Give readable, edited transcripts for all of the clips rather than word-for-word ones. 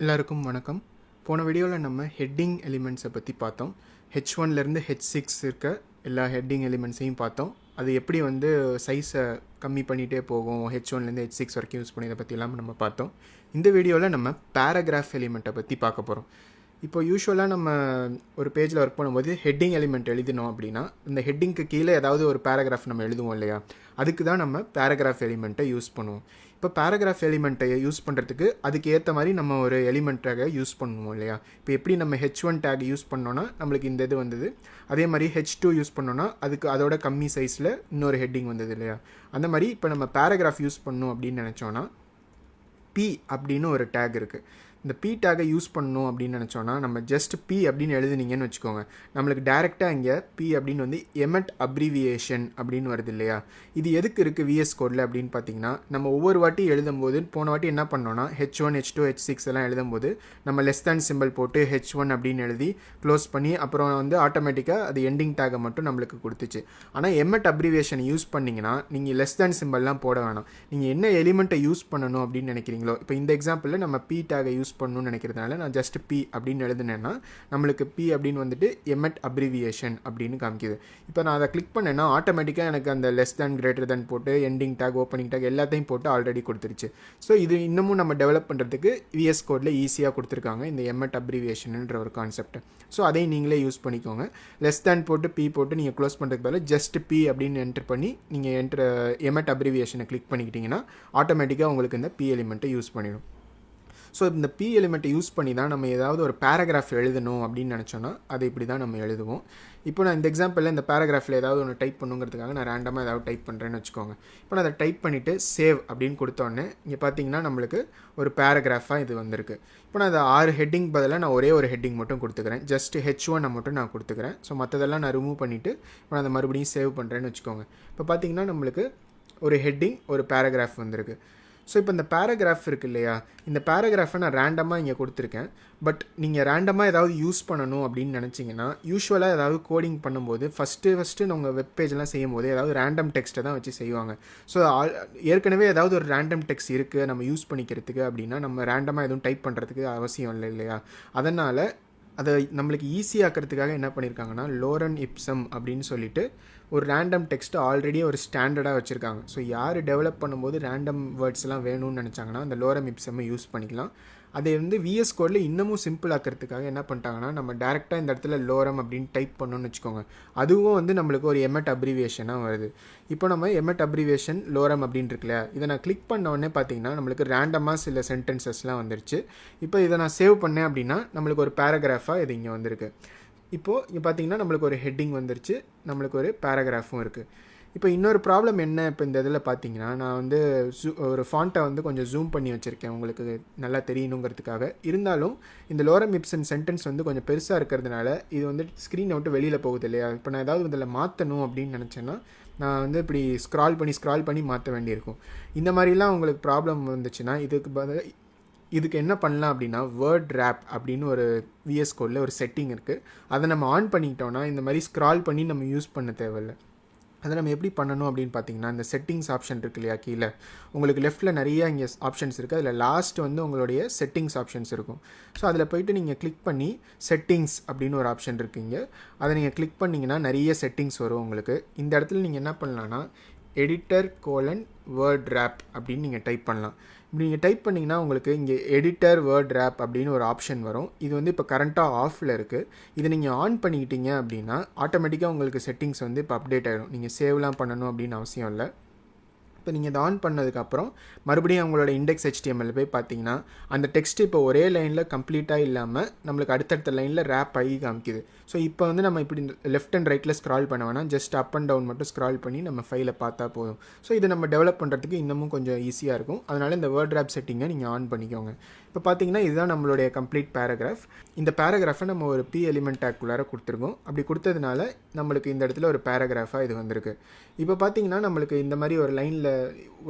எல்லாருக்கும் வணக்கம். போன வீடியோவில் நம்ம ஹெட்டிங் எலிமெண்ட்ஸை பற்றி பார்த்தோம். H1லேருந்து H6 இருக்க எல்லா ஹெட்டிங் எலிமெண்ட்ஸையும் பார்த்தோம். அது எப்படி சைஸை கம்மி பண்ணிகிட்டே போகும், H1லேருந்து H6 வரைக்கும் யூஸ் பண்ணி இதை பற்றிலாம் நம்ம பார்த்தோம். இந்த வீடியோவில் நம்ம பேராகிராஃப் எலிமெண்ட்டை பற்றி பார்க்க போகிறோம். இப்போ யூஸ்வலாக நம்ம ஒரு பேஜில் ஒர்க் பண்ணும்போது ஹெட்டிங் எலிமெண்ட் எழுதினோம் அப்படின்னா இந்த ஹெட்டிங்க்கு கீழே ஏதாவது ஒரு பேராகிராஃப் நம்ம எழுதுவோம் இல்லையா, அதுக்கு தான் நம்ம பேராகிராஃப் எலிமெண்ட்டை யூஸ் பண்ணுவோம். இப்போ பேராகிராஃப் எலிமெண்ட்டை யூஸ் பண்ணுறதுக்கு அதுக்கு ஏற்ற மாதிரி நம்ம ஒரு எலிமெண்ட் டேகை யூஸ் பண்ணுவோம் இல்லையா. இப்போ எப்படி நம்ம H1 டேக் யூஸ் பண்ணோன்னா நம்மளுக்கு இந்த இது வந்தது, அதே மாதிரி H2 யூஸ் பண்ணோன்னா அதுக்கு அதோட கம்மி சைஸில் இன்னொரு ஹெட்டிங் வந்தது இல்லையா. அந்த மாதிரி இப்போ நம்ம பேராகிராஃப் யூஸ் பண்ணணும் அப்படின்னு நினச்சோன்னா P அப்படின்னு ஒரு டேக் இருக்குது. இந்த P டேகை யூஸ் பண்ணணும் அப்படின்னு நினச்சோன்னா நம்ம ஜஸ்ட் P அப்படின்னு எழுதுனீங்கன்னு வச்சுக்கோங்க, நம்மளுக்கு டேரெக்டாக இங்கே P அப்படின்னு எமெட் அப்ரிவியேஷன் அப்படின்னு வருது இல்லையா. இது எதுக்கு இருக்குது VS கோடில் அப்படின்னு பார்த்தீங்கன்னா, நம்ம ஒவ்வொரு வாட்டி எழுதும்போது போன வாட்டி என்ன பண்ணோன்னா H1 H2 H6 எல்லாம் எழுதும்போது நம்ம லெஸ் தேன் சிம்பிள் போட்டு H1 அப்படின்னு எழுதி க்ளோஸ் பண்ணி அப்புறம் ஆட்டோமேட்டிக்காக அது எண்டிங் டேகை மட்டும் நம்மளுக்கு கொடுத்துச்சு. ஆனால் எமெட் அப்ரிவியேஷன் யூஸ் பண்ணிங்கன்னா நீங்கள் லெஸ் தேன் சிம்பிள்லாம் போட வேணாம். நீங்கள் என்ன எலிமெண்ட்டை யூஸ் பண்ணணும் அப்படின்னு நினைக்கிறீங்களோ, இப்போ இந்த எக்ஸாம்பிளில் நம்ம P டேகை யூஸ் பண்ணணும்னு நினைக்கிறதுனால நான் ஜஸ்ட் P அப்படின்னு எழுதுனேன்னா நம்மளுக்கு P அப்படின்னு எமெட் அப்ரிவியேஷன் அப்படின்னு காமிக்குது. இப்போ நான் அதை கிளிக் பண்ணேன்னா ஆட்டோமேட்டிக்காக எனக்கு அந்த லெஸ் தேன் கிரேட்டர் தேன் போட்டு எண்டிங் டேக் ஓப்பனிங் டேக் எல்லாத்தையும் போட்டு ஆல்ரெடி கொடுத்துருச்சு. ஸோ இது இன்னமும் நம்ம டெவலப் பண்ணுறதுக்கு VS கோடில் ஈஸியாக கொடுத்துருக்காங்க இந்த எமெட் அப்ரிவியேஷன்ன்ற ஒரு கான்செப்ட். ஸோ அதையும் நீங்களே யூஸ் பண்ணிக்கோங்க. லெஸ் தேன் போட்டு P போட்டு நீங்கள் க்ளோஸ் பண்ணுறதுக்கு பதிலாக ஜஸ்ட் P அப்படின்னு என்டர் பண்ணி நீங்கள் எமெட் அப்ரிவியேஷனை கிளிக் பண்ணிக்கிட்டிங்கன்னா ஆட்டோமேட்டிக்காக உங்களுக்கு இந்த P எலிமெண்ட்டை யூஸ் பண்ணிடும். ஸோ இந்த P எலிமெண்ட்டை யூஸ் பண்ணி தான் நம்ம ஏதாவது ஒரு பேராகிராஃப் எழுதணும் அப்படின்னு நினச்சோன்னா அதை இப்படி தான் நம்ம எழுதுவோம். இப்போ நான் இந்த எக்ஸாம்பிளில் இந்த பேராகிராஃபில் ஏதாவது ஒன்று டைப் பண்ணுங்கிறதுக்காக நான் ரேண்டமாக ஏதாவது டைப் பண்ணுறேன்னு வச்சுக்கோங்க. இப்போ நான் அதை டைப் பண்ணிவிட்டு சேவ் அப்படின்னு கொடுத்தோன்னே இங்கே பார்த்தீங்கன்னா நம்மளுக்கு ஒரு பேராகிராஃபாக இது வந்திருக்கு. இப்போ நான் அதை 6 ஹெட்டிங் பதிலாக நான் ஒரே ஒரு ஹெட்டிங் மட்டும் கொடுத்துக்கிறேன். ஜஸ்ட் H1 மட்டும் நான் கொடுத்துக்கிறேன். ஸோ மற்றதெல்லாம் நான் ரிமூவ் பண்ணிவிட்டு இப்போ நான் அதை மறுபடியும் சேவ் பண்ணுறேன்னு வச்சுக்கோங்க. இப்போ பார்த்தீங்கன்னா நம்மளுக்கு ஒரு ஹெட்டிங் ஒரு பேராகிராஃப் வந்திருக்கு. ஸோ இப்போ இந்த பேராகிராஃப் இருக்குது இல்லையா, இந்த பேராகிராஃபை நான் ரேண்டமாக இங்கே கொடுத்துருக்கேன். பட் நீங்கள் ரேண்டமாக ஏதாவது யூஸ் பண்ணணும் அப்படின்னு நினச்சிங்கன்னா யூஸ்வலாக ஏதாவது கோடிங் பண்ணும்போது ஃபஸ்ட்டு உங்கள் வெப்பேஜ்லாம் செய்யும் போது ஏதாவது ரேண்டம் டெக்ஸ்ட்டை தான் வச்சு செய்வாங்க. ஸோ ஏற்கனவே ஏதாவது ஒரு ரேண்டம் டெக்ஸ்ட் இருக்குது நம்ம யூஸ் பண்ணிக்கிறதுக்கு அப்படின்னா நம்ம ரேண்டமாக எதுவும் டைப் பண்ணுறதுக்கு அவசியம் இல்லை இல்லையா. அதனால் அதை நம்மளுக்கு ஈஸியாக்கிறதுக்காக என்ன பண்ணியிருக்காங்கன்னா லோரன் இப்சம் அப்படின்னு சொல்லிட்டு ஒரு ரேண்டம் டெக்ஸ்ட்டு ஆல்ரெடி ஒரு ஸ்டாண்டர்டாக வச்சுருக்காங்க. ஸோ யார் டெவலப் பண்ணும்போது ரேண்டம் வேர்ட்ஸ்லாம் வேணும்னு நினச்சாங்கன்னா அந்த லோரம் இப்சம்மை யூஸ் பண்ணிக்கலாம். அதை VS கோடில் இன்னமும் சிம்பிள் ஆக்கிறதுக்காக என்ன பண்ணிட்டாங்கன்னா நம்ம டேரெக்டாக இந்த இடத்துல லோரம் அப்படின்னு டைப் பண்ணோன்னு வச்சுக்கோங்க, அதுவும் நம்மளுக்கு ஒரு எமெட் அப்ரிவியேஷனாக வருது. இப்போ நம்ம எமெட் அப்ரிவியேஷன் லோரம் அப்படின்னு இருக்குல்ல, இதை நான் கிளிக் பண்ண உடனே பார்த்தீங்கன்னா நம்மளுக்கு ரேண்டமாக சில சென்டென்சஸ்லாம் வந்துருச்சு. இப்போ இதை நான் சேவ் பண்ணேன் அப்படின்னா நம்மளுக்கு ஒரு பேராகிராஃபாக இது இங்கே வந்திருக்கு. இப்போது இங்கே பார்த்தீங்கன்னா நம்மளுக்கு ஒரு ஹெட்டிங் வந்துருச்சு, நம்மளுக்கு ஒரு பேராகிராஃபும் இருக்குது. இப்போ இன்னொரு ப்ராப்ளம் என்ன, இப்போ இந்த இதில் பார்த்தீங்கன்னா நான் ஒரு ஃபாண்ட்டை கொஞ்சம் ஜூம் பண்ணி வச்சுருக்கேன் உங்களுக்கு நல்லா தெரியணுங்கிறதுக்காக. இருந்தாலும் இந்த லோரம் இப்சன் சென்டென்ஸ் கொஞ்சம் பெருசாக இருக்கிறதுனால இது ஸ்க்ரீனை விட்டு வெளியில் போகுது இல்லையா. இப்போ நான் ஏதாவது இதில் மாற்றணும் அப்படின்னு நினச்சேன்னா நான் இப்படி ஸ்க்ரால் பண்ணி மாற்ற வேண்டியிருக்கும். இந்த மாதிரிலாம் உங்களுக்கு ப்ராப்ளம் வந்துச்சுன்னா இதுக்கு என்ன பண்ணலாம் அப்படின்னா வேர்ட் ரேப் அப்படின்னு ஒரு VS கோடில் ஒரு செட்டிங் இருக்குது. அதை நம்ம ஆன் பண்ணிக்கிட்டோன்னா இந்த மாதிரி ஸ்க்ரால் பண்ணி நம்ம யூஸ் பண்ண தேவையில்லை. அதை நம்ம எப்படி பண்ணணும் அப்படின்னு பார்த்தீங்கன்னா இந்த செட்டிங்ஸ் ஆப்ஷன் இருக்குது இல்லையா, கீழே உங்களுக்கு லெஃப்ட்டில் நிறைய இங்கே ஆப்ஷன்ஸ் இருக்குது. அதில் லாஸ்ட் உங்களுடைய செட்டிங்ஸ் ஆப்ஷன்ஸ் இருக்கும். ஸோ அதில் போய்ட்டு நீங்கள் கிளிக் பண்ணி செட்டிங்ஸ் அப்படின்னு ஒரு ஆப்ஷன் இருக்குங்க, அதை நீங்கள் கிளிக் பண்ணிங்கன்னா நிறைய செட்டிங்ஸ் வரும் உங்களுக்கு. இந்த இடத்துல நீங்கள் என்ன பண்ணலான்னா எடிட்டர் வேர்ட் ரேப் அப்படின்னு நீங்கள் டைப் பண்ணலாம். இப்படி நீங்கள் டைப் பண்ணிங்கன்னா உங்களுக்கு இங்கே எடிட்டர் வேர்ட் ரேப் அப்படின்னு ஒரு ஆப்ஷன் வரும். இது இப்போ கரண்ட்டாக ஆஃபில் இருக்குது. இதை நீங்கள் ஆன் பண்ணிக்கிட்டீங்க அப்படின்னா ஆட்டோமேட்டிக்காக உங்களுக்கு செட்டிங்ஸ் இப்போ அப்டேட் ஆகிடும். நீங்கள் சேவ்லாம் பண்ணணும் அப்படின்னு அவசியம் இல்லை. இப்போ நீங்கள் இதை ஆன் பண்ணதுக்கப்புறம் மறுபடியும் அவங்களோட இண்டெக்ஸ் HTML போய் பார்த்தீங்கன்னா அந்த டெக்ஸ்ட் இப்போ ஒரே லைனில் கம்ப்ளீட்டாக இல்லாமல் நம்மளுக்கு அடுத்தடுத்த லைனில் ரேப் ஆகி காமிக்குது. ஸோ இப்போ நம்ம இப்படி லெஃப்ட் அண்ட் ரைட்டில் ஸ்க்ரால் பண்ண வேணாம், ஜஸ்ட் அப் அண்ட் டவுன் மட்டும் ஸ்க்ரால் பண்ணி நம்ம ஃபைலை பார்த்தா போதும். ஸோ இதை நம்ம டெவலப் பண்ணுறதுக்கு இன்னமும் கொஞ்சம் ஈஸியாக இருக்கும். அதனால் இந்த வேர்ட் ரேப் செட்டிங்கை நீங்கள் ஆன் பண்ணிக்கோங்க. இப்போ பார்த்தீங்கன்னா இதுதான் நம்மளுடைய கம்ப்ளீட் பேராகிராஃப். இந்த பேராகிராஃபை நம்ம ஒரு P எலிமெண்ட் டேக்குள்ளார கொடுத்துருக்கோம். அப்படி கொடுத்ததுனால நம்மளுக்கு இந்த இடத்துல ஒரு பேராகிராஃபாக இது வந்திருக்கு. இப்போ பார்த்தீங்கன்னா நம்மளுக்கு இந்த மாதிரி ஒரு லைனில்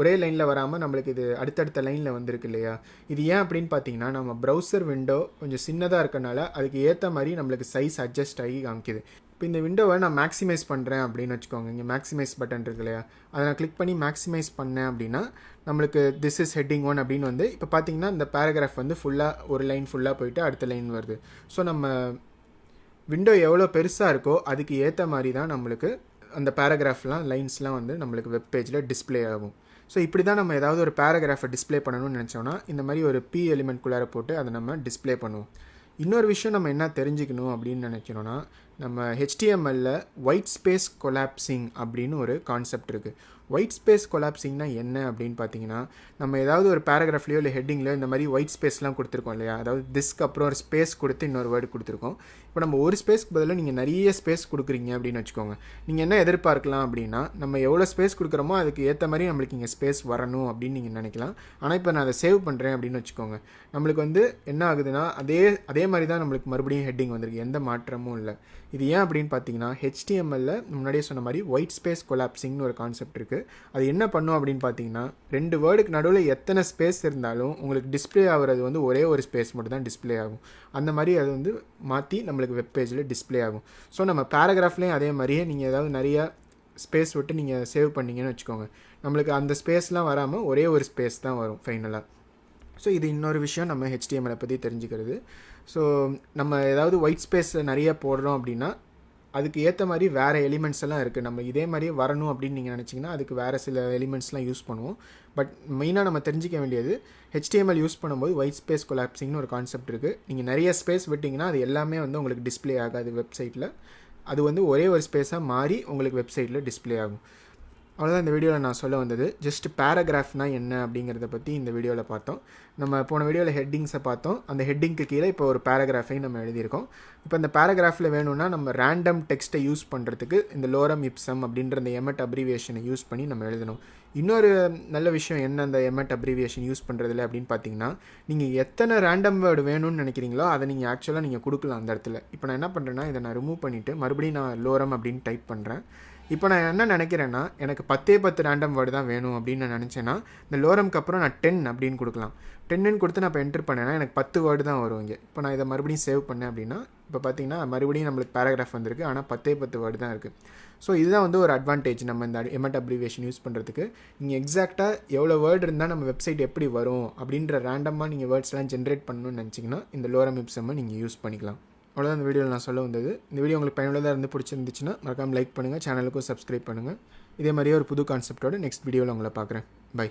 ஒரே லைனில் வராமல் நம்மளுக்கு இது அடுத்தடுத்த லைனில் வந்திருக்கு இல்லையா. இது ஏன் அப்படின்னு பார்த்தீங்கன்னா நம்ம ப்ரௌசர் விண்டோ கொஞ்சம் சின்னதாக இருக்கனால அதுக்கு ஏற்ற மாதிரி நம்மளுக்கு சைஸ் அட்ஜஸ்ட் ஆகி காமிக்குது. இப்போ இந்த விண்டோவை நான் மேக்ஸிமைஸ் பண்ணுறேன் அப்படின்னு வச்சுக்கோங்க. இங்கே மேக்ஸிமைஸ் பட்டன் இருக்கு இல்லையா, அதை நான் கிளிக் பண்ணி மேக்ஸிமைஸ் பண்ணேன் அப்படின்னா நம்மளுக்கு திஸ் இஸ் ஹெட்டிங் 1 அப்படின்னு வந்து இப்போ பார்த்தீங்கன்னா இந்த பேராகிராஃப் வந்து ஃபுல்லாக ஒரு லைன் ஃபுல்லாக போயிட்டு அடுத்த லைன் வருது. ஸோ நம்ம விண்டோ எவ்வளோ பெருசாக இருக்கோ அதுக்கு ஏற்ற மாதிரி தான் நம்மளுக்கு அந்த பேராகிராஃப்லாம் லைன்ஸ்லாம் வந்து நம்மளுக்கு வெப் பேஜில் டிஸ்பிளே ஆகும். ஸோ இப்படி தான் நம்ம ஏதாவது ஒரு பேராகிராஃபை டிஸ்பிளே பண்ணணும்னு நினச்சோன்னா இந்த மாதிரி ஒரு பி எலிமெண்ட்குள்ளார போட்டு அதை நம்ம டிஸ்பிளே பண்ணுவோம். இன்னொரு விஷயம் நம்ம என்ன தெரிஞ்சுக்கணும் அப்படின்னு நினைக்கிறோன்னா, நம்ம HTML ஒயிட் ஸ்பேஸ் கொலாப்சிங் அப்படின்னு ஒரு கான்செப்ட் இருக்குது. ஒயிட் ஸ்பேஸ் கொலாப்சிங்னா என்ன அப்படின்னு பார்த்தீங்கன்னா, நம்ம ஏதாவது ஒரு பேராகிராஃப்லையோ இல்லை ஹெட்டிங்லையோ இந்த மாதிரி ஒயிட் ஸ்பேஸ்லாம் கொடுத்துருக்கோம் இல்லையா, அதாவது திஸ்க்கு அப்புறம் ஒரு ஸ்பேஸ் கொடுத்து இன்னொரு வேர்டு கொடுத்துருக்கோம். இப்போ நம்ம ஒரு ஸ்பேஸ்க்கு பதிலாக நீங்கள் நிறைய ஸ்பேஸ் கொடுக்குறீங்க அப்படின்னு வச்சுக்கோங்க. நீங்கள் என்ன எதிர்பார்க்கலாம் அப்படின்னா, நம்ம எவ்வளோ ஸ்பேஸ் கொடுக்குறோமோ அதுக்கு ஏற்ற மாதிரி நம்மளுக்கு இங்கே ஸ்பேஸ் வரணும் அப்படின்னு நீங்கள் நினைக்கலாம். ஆனால் இப்போ நான் அதை சேவ் பண்ணுறேன் அப்படின்னு வச்சுக்கோங்க, நம்மளுக்கு வந்து என்ன ஆகுதுன்னா அதே மாதிரி தான் நம்மளுக்கு மறுபடியும் ஹெட்டிங் வந்திருக்கு, எந்த மாற்றமும் இல்லை. இது ஏன் அப்படின்னு பார்த்தீங்கன்னா, HTML முன்னாடியே சொன்ன மாதிரி ஒயிட் ஸ்பேஸ் கொலாப்சிங்னு ஒரு கான்செப்ட் இருக்குது. அது என்ன பண்ணும் அப்படின்னு பார்த்தீங்கன்னா, 2 வேர்டுக்கு நடுவில் எத்தனை ஸ்பேஸ் இருந்தாலும் உங்களுக்கு டிஸ்பிளே ஆகிறது வந்து ஒரே ஒரு ஸ்பேஸ் மட்டும் தான் டிஸ்பிளே ஆகும். அந்த மாதிரி அது வந்து மாற்றி நம்மளுக்கு வெப் பேஜில் டிஸ்பிளே ஆகும். ஸோ நம்ம பேராகிராஃப்லேயும் அதே மாதிரியே நீங்கள் ஏதாவது நிறையா ஸ்பேஸ் விட்டு நீங்கள் சேவ் பண்ணிங்கன்னு வச்சுக்கோங்க, நம்மளுக்கு அந்த ஸ்பேஸ்லாம் வராமல் ஒரே ஒரு ஸ்பேஸ் தான் வரும் ஃபைனலாக. ஸோ இது இன்னொரு விஷயம் நம்ம HTML பற்றி தெரிஞ்சுக்கிறது. ஸோ நம்ம ஏதாவது ஒயிட் ஸ்பேஸ் நிறைய போடுறோம் அப்படின்னா அதுக்கு ஏற்ற மாதிரி வேறு எலிமெண்ட்ஸ் எல்லாம் இருக்குது. நம்ம இதே மாதிரி வரணும் அப்படின்னு நீங்கள் நினச்சிங்கன்னா அதுக்கு வேறு சில எலிமெண்ட்ஸ்லாம் யூஸ் பண்ணுவோம். பட் மெயினாக நம்ம தெரிஞ்சிக்க வேண்டியது, HTML யூஸ் பண்ணும்போது ஒயிட் ஸ்பேஸ் கொலாப்சிங்னு ஒரு கான்செப்ட் இருக்குது. நீங்கள் நிறைய ஸ்பேஸ் விட்டிங்கன்னா அது எல்லாமே வந்து உங்களுக்கு டிஸ்பிளே ஆகாது வெப்சைட்டில். அது வந்து ஒரே ஒரு ஸ்பேஸாக மாறி உங்களுக்கு வெப்சைட்டில் டிஸ்பிளே ஆகும். அவ்வளோதான் இந்த வீடியோவில் நான் சொல்ல வந்தது. ஜஸ்ட் பேராகிராஃப்னால் என்ன அப்படிங்கிறத பற்றி இந்த வீடியோவில் பார்த்தோம். நம்ம போன வீடியோவில் ஹெட்டிங்ஸை பார்த்தோம். அந்த ஹெட்டிங்க்கு கீழே இப்போ ஒரு பேராகிராஃபையும் நம்ம எழுதியிருக்கோம். இப்போ இந்த பேராகிராஃபில் வேணும்னா நம்ம ரேண்டம் டெக்ஸ்ட்டை யூஸ் பண்ணுறதுக்கு இந்த லோரம் இப்சம் அப்படின்ற இந்த எமெட் அப்ரிவியேஷனை யூஸ் பண்ணி நம்ம எழுதணும். இன்னொரு நல்ல விஷயம் என்ன அந்த எமெட் அப்ரிவியேஷன் யூஸ் பண்ணுறதுல அப்படின்னு பார்த்தீங்கன்னா, நீங்கள் எத்தனை ரேண்டம் வேர்டு வேணும்னு நினைக்கிறீங்களோ அதை நீங்கள் ஆக்சுவலாக நீங்கள் கொடுக்கலாம் அந்த இடத்துல. இப்போ நான் என்ன பண்ணுறேன்னா, இதை நான் ரிமூவ் பண்ணிவிட்டு மறுபடியும் நான் லோரம் அப்படின்னு டைப் பண்ணுறேன். இப்போ நான் என்ன நினைக்கிறேன்னா, எனக்கு 10 ரேண்டம் வேர்டு தான் வேணும் அப்படின்னு நான் நினச்சேன்னா இந்த லோரம்க்கு அப்புறம் நான் 10 அப்படின்னு கொடுக்கலாம். 10ன்னு கொடுத்து நான் இப்போ என்ட்ரு பண்ணேன்னா எனக்கு 10 வேர்டு தான் வரும் இங்கே. இப்போ நான் இதை மறுபடியும் சேவ் பண்ணேன் அப்படின்னா இப்போ பார்த்தீங்கன்னா மறுபடியும் நம்மளுக்கு பேராகிராஃப் வந்திருக்கு, ஆனால் 10 வேர்டு தான் இருக்குது. ஸோ இதுதான் வந்து ஒரு அட்வான்டேஜ் நம்ம இந்த எமெட் அப்ரிவியேஷன் யூஸ் பண்ணுறதுக்கு. நீங்கள் எக்ஸாக்டாக எவ்வளோ வேர்டு இருந்தால் நம்ம வெப்சைட் எப்படி வரும் அப்படின்ற ரேண்டமாக நீங்கள் வேர்ட்ஸ்லாம் ஜென்ரேட் பண்ணணும்னு நினச்சிங்கன்னா இந்த லோரம் இப்சம்மை நீங்கள் யூஸ் பண்ணிக்கலாம். அவ்வளோதான் இந்த வீடியோவில் நான் சொல்ல வந்தது. இந்த வீடியோ உங்களுக்கு பயனுள்ளதாக இருந்து பிடிச்சிருந்துச்சுன்னா மறக்காமல் லைக் பண்ணுங்கள், சேனலுக்கும் சப்ஸ்கிரைப் பண்ணுங்கள். இதே மாதிரியே ஒரு புது கான்செப்டோட நெக்ஸ்ட் வீடியோவில் உங்களை பார்க்குறேன். பை.